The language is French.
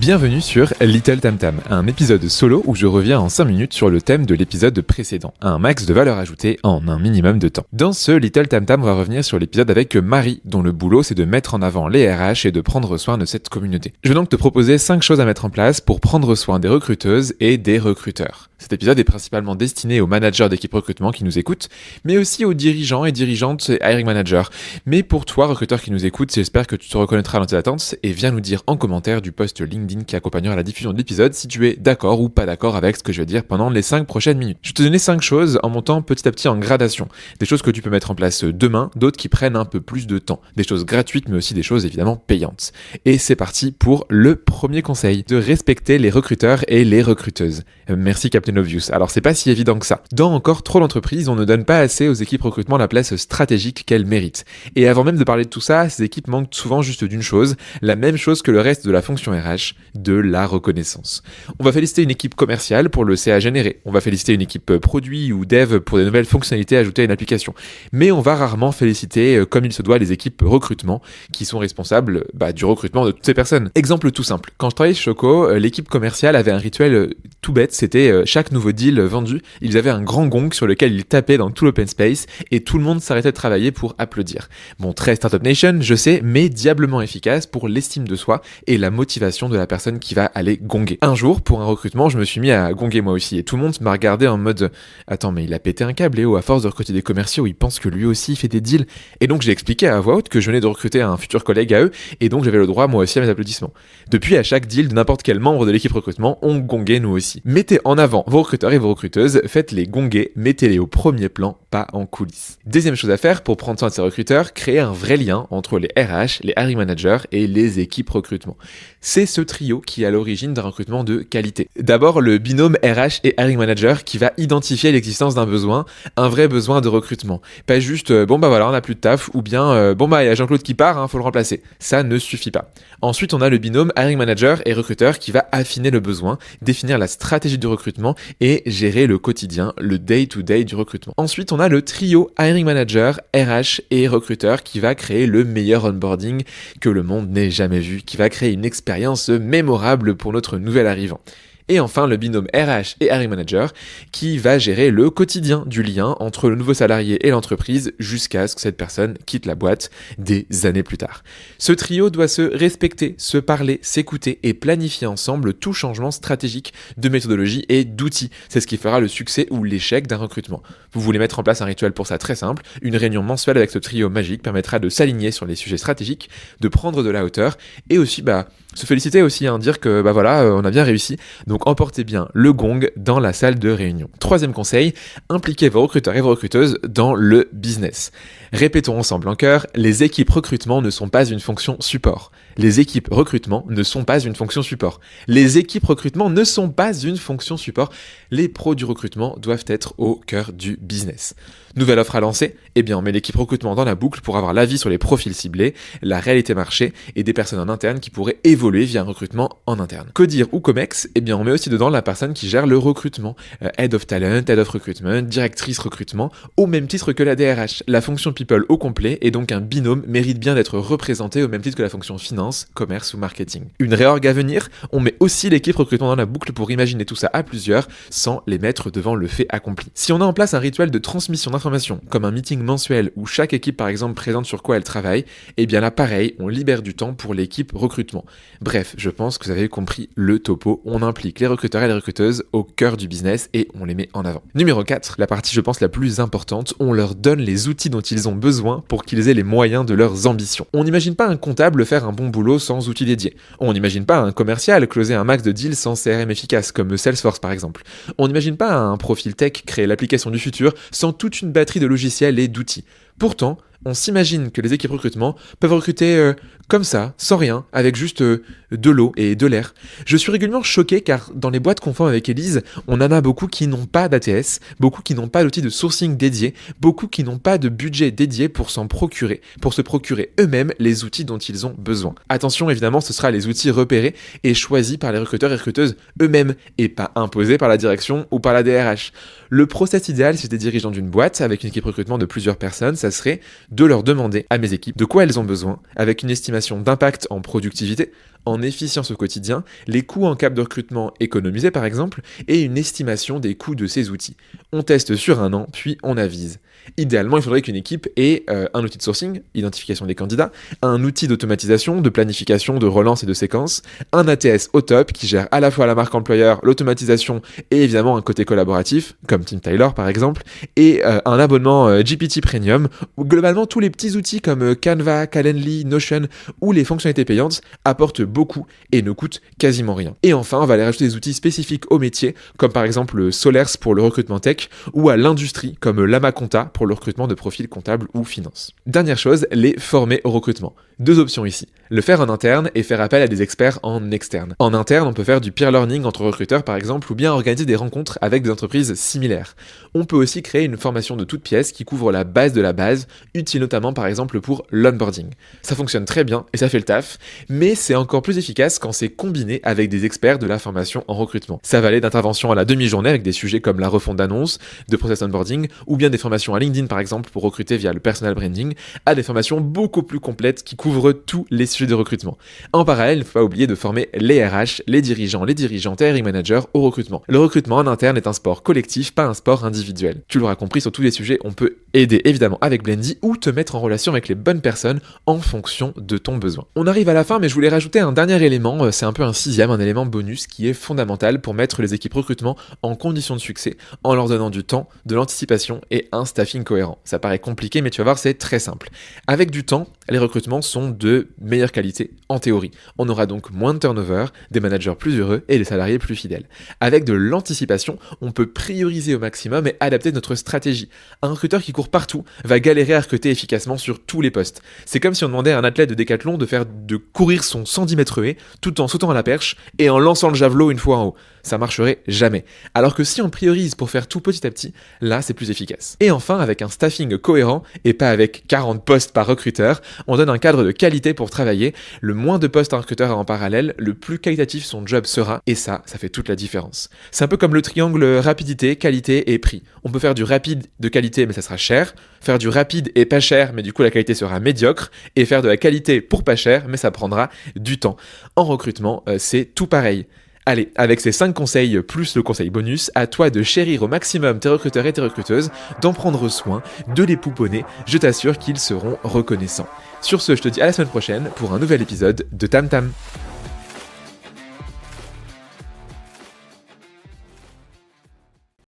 Bienvenue sur Little Tam Tam, un épisode solo où je reviens en 5 minutes sur le thème de l'épisode précédent, un max de valeur ajoutée en un minimum de temps. Dans ce Little Tam Tam, on va revenir sur l'épisode avec Marie, dont le boulot c'est de mettre en avant les RH et de prendre soin de cette communauté. Je vais donc te proposer 5 choses à mettre en place pour prendre soin des recruteuses et des recruteurs. Cet épisode est principalement destiné aux managers d'équipe recrutement qui nous écoutent, mais aussi aux dirigeants et dirigeantes et hiring managers. Mais pour toi, recruteur qui nous écoute, j'espère que tu te reconnaîtras dans tes attentes et viens nous dire en commentaire du post LinkedIn qui accompagnera la diffusion de l'épisode si tu es d'accord ou pas d'accord avec ce que je vais dire pendant les 5 prochaines minutes. Je vais te donner 5 choses en montant petit à petit en gradation. Des choses que tu peux mettre en place demain, d'autres qui prennent un peu plus de temps. Des choses gratuites mais aussi des choses évidemment payantes. Et c'est parti pour le premier conseil, de respecter les recruteurs et les recruteuses. Merci Captain Obvious. Alors c'est pas si évident que ça. Dans encore trop d'entreprises, on ne donne pas assez aux équipes recrutement la place stratégique qu'elles méritent. Et avant même de parler de tout ça, ces équipes manquent souvent juste d'une chose, la même chose que le reste de la fonction RH, de la reconnaissance. On va féliciter une équipe commerciale pour le CA généré. On va féliciter une équipe produit ou dev pour des nouvelles fonctionnalités ajoutées à une application. Mais on va rarement féliciter, comme il se doit, les équipes recrutement qui sont responsables du recrutement de toutes ces personnes. Exemple tout simple. Quand je travaillais chez Choco, l'équipe commerciale avait un rituel tout bête, c'était chaque nouveau deal vendu, ils avaient un grand gong sur lequel ils tapaient dans tout l'open space et tout le monde s'arrêtait de travailler pour applaudir. Bon, très Startup Nation, je sais, mais diablement efficace pour l'estime de soi et la motivation de la personne qui va aller gonger. Un jour, pour un recrutement, je me suis mis à gonger moi aussi et tout le monde m'a regardé en mode « Attends, mais il a pété un câble, Léo, à force de recruter des commerciaux, il pense que lui aussi fait des deals. » Et donc j'ai expliqué à voix haute que je venais de recruter un futur collègue à eux et donc j'avais le droit moi aussi à mes applaudissements. Depuis, à chaque deal de n'importe quel membre de l'équipe recrutement, on gonguait nous aussi. Mettez en avant vos recruteurs et vos recruteuses, faites-les gonguer, mettez-les au premier plan, pas en coulisses. Deuxième chose à faire pour prendre soin de ces recruteurs, créer un vrai lien entre les RH, les hiring managers et les équipes recrutement. C'est ce trio qui est à l'origine d'un recrutement de qualité. D'abord, le binôme RH et hiring manager qui va identifier l'existence d'un besoin, un vrai besoin de recrutement. Pas juste on n'a plus de taf ou bien il y a Jean-Claude qui part, faut le remplacer. Ça ne suffit pas. Ensuite, on a le binôme hiring manager et recruteur qui va affiner le besoin, définir la stratégie du recrutement et gérer le quotidien, le day-to-day du recrutement. Ensuite, on a le trio hiring manager, RH et recruteur qui va créer le meilleur onboarding que le monde n'ait jamais vu, qui va créer une expérience mémorable pour notre nouvel arrivant. Et enfin, le binôme RH et hiring manager qui va gérer le quotidien du lien entre le nouveau salarié et l'entreprise jusqu'à ce que cette personne quitte la boîte des années plus tard. Ce trio doit se respecter, se parler, s'écouter et planifier ensemble tout changement stratégique de méthodologie et d'outils. C'est ce qui fera le succès ou l'échec d'un recrutement. Vous voulez mettre en place un rituel pour ça très simple. Une réunion mensuelle avec ce trio magique permettra de s'aligner sur les sujets stratégiques, de prendre de la hauteur et aussi se féliciter aussi, dire que on a bien réussi. Donc emportez bien le gong dans la salle de réunion. Troisième conseil, impliquez vos recruteurs et vos recruteuses dans le business. Répétons ensemble en chœur, les équipes recrutement ne sont pas une fonction support. Les équipes recrutement ne sont pas une fonction support. Les équipes recrutement ne sont pas une fonction support. Les pros du recrutement doivent être au cœur du business. Nouvelle offre à lancer, on met l'équipe recrutement dans la boucle pour avoir l'avis sur les profils ciblés, la réalité marché et des personnes en interne qui pourraient évoluer via un recrutement en interne. Codir ou Comex, on met aussi dedans la personne qui gère le recrutement, Head of Talent, Head of Recruitment, directrice recrutement, au même titre que la DRH. La fonction People au complet et donc un binôme mérite bien d'être représenté au même titre que la fonction Finance, Commerce ou Marketing. Une réorg à venir, on met aussi l'équipe recrutement dans la boucle pour imaginer tout ça à plusieurs sans les mettre devant le fait accompli. Si on a en place un rituel de transmission d'informations, comme un meeting mensuel où chaque équipe par exemple présente sur quoi elle travaille, là pareil, on libère du temps pour l'équipe recrutement. Bref, je pense que vous avez compris le topo, on implique les recruteurs et les recruteuses au cœur du business et on les met en avant. Numéro 4, la partie je pense la plus importante, on leur donne les outils dont ils ont besoin pour qu'ils aient les moyens de leurs ambitions. On n'imagine pas un comptable faire un bon boulot sans outils dédiés. On n'imagine pas un commercial closer un max de deals sans CRM efficace comme Salesforce par exemple. On n'imagine pas un profil tech créer l'application du futur sans toute une batterie de logiciels et d'outils. Pourtant, on s'imagine que les équipes recrutement peuvent recruter comme ça, sans rien, avec juste de l'eau et de l'air. Je suis régulièrement choqué car dans les boîtes qu'on forme avec Élise, on en a beaucoup qui n'ont pas d'ATS, beaucoup qui n'ont pas d'outils de sourcing dédiés, beaucoup qui n'ont pas de budget dédié pour se procurer eux-mêmes les outils dont ils ont besoin. Attention, évidemment, ce sera les outils repérés et choisis par les recruteurs et recruteuses eux-mêmes et pas imposés par la direction ou par la DRH. Le process idéal, si j'étais dirigeant d'une boîte avec une équipe recrutement de plusieurs personnes, ça serait de leur demander à mes équipes de quoi elles ont besoin, avec une estimation d'impact en productivité, en efficience au quotidien, les coûts en cas de recrutement économisés par exemple, et une estimation des coûts de ces outils. On teste sur 1 an, puis on avise. Idéalement, il faudrait qu'une équipe ait un outil de sourcing, identification des candidats, un outil d'automatisation, de planification, de relance et de séquence, un ATS au top qui gère à la fois la marque employeur, l'automatisation et évidemment un côté collaboratif, comme Team Tyler par exemple, et un abonnement GPT Premium, où globalement tous les petits outils comme Canva, Calendly, Notion ou les fonctionnalités payantes apportent beaucoup et ne coûtent quasiment rien. Et enfin, on va aller rajouter des outils spécifiques au métier, comme par exemple Solers pour le recrutement tech, ou à l'industrie, comme Lamaconta pour le recrutement de profils comptables ou finance. Dernière chose, les former au recrutement. 2 options ici. Le faire en interne et faire appel à des experts en externe. En interne, on peut faire du peer learning entre recruteurs par exemple, ou bien organiser des rencontres avec des entreprises similaires. On peut aussi créer une formation de toute pièce qui couvre la base de la base, utile notamment par exemple pour l'onboarding. Ça fonctionne très bien et ça fait le taf, mais c'est encore plus efficace quand c'est combiné avec des experts de la formation en recrutement. Ça va aller d'interventions à la demi-journée avec des sujets comme la refonte d'annonces, de process onboarding, ou bien des formations à LinkedIn par exemple pour recruter via le personal branding, à des formations beaucoup plus complètes qui couvrent tous les sujets de recrutement. En parallèle, il ne faut pas oublier de former les RH, les dirigeantes et hiring managers au recrutement. Le recrutement en interne est un sport collectif, pas un sport individuel. Tu l'auras compris, sur tous les sujets, on peut aider évidemment avec Blendy ou te mettre en relation avec les bonnes personnes en fonction de ton besoin. On arrive à la fin, mais je voulais rajouter un dernier élément, c'est un peu un 6e, un élément bonus qui est fondamental pour mettre les équipes recrutement en condition de succès, en leur donnant du temps, de l'anticipation et un staffing cohérent. Ça paraît compliqué, mais tu vas voir, c'est très simple. Avec du temps, les recrutements sont de meilleure qualité, en théorie. On aura donc moins de turnover, des managers plus heureux et des salariés plus fidèles. Avec de l'anticipation, on peut prioriser au maximum et adapter notre stratégie. Un recruteur qui court partout va galérer à recruter efficacement sur tous les postes. C'est comme si on demandait à un athlète de décathlon de courir son 110 mètres haies tout en sautant à la perche et en lançant le javelot une fois en haut. Ça marcherait jamais. Alors que si on priorise pour faire tout petit à petit, là c'est plus efficace. Et enfin, avec un staffing cohérent et pas avec 40 postes par recruteur, on donne un cadre de qualité pour travailler. Le moins de postes un recruteur a en parallèle, le plus qualitatif son job sera, et ça fait toute la différence. C'est un peu comme le triangle rapidité, qualité et prix. On peut faire du rapide de qualité mais ça sera cher, faire du rapide et pas cher mais du coup la qualité sera médiocre, et faire de la qualité pour pas cher mais ça prendra du temps. En recrutement, c'est tout pareil. Allez, avec ces 5 conseils plus le conseil bonus, à toi de chérir au maximum tes recruteurs et tes recruteuses, d'en prendre soin, de les pouponner, je t'assure qu'ils seront reconnaissants. Sur ce, je te dis à la semaine prochaine pour un nouvel épisode de Tam Tam.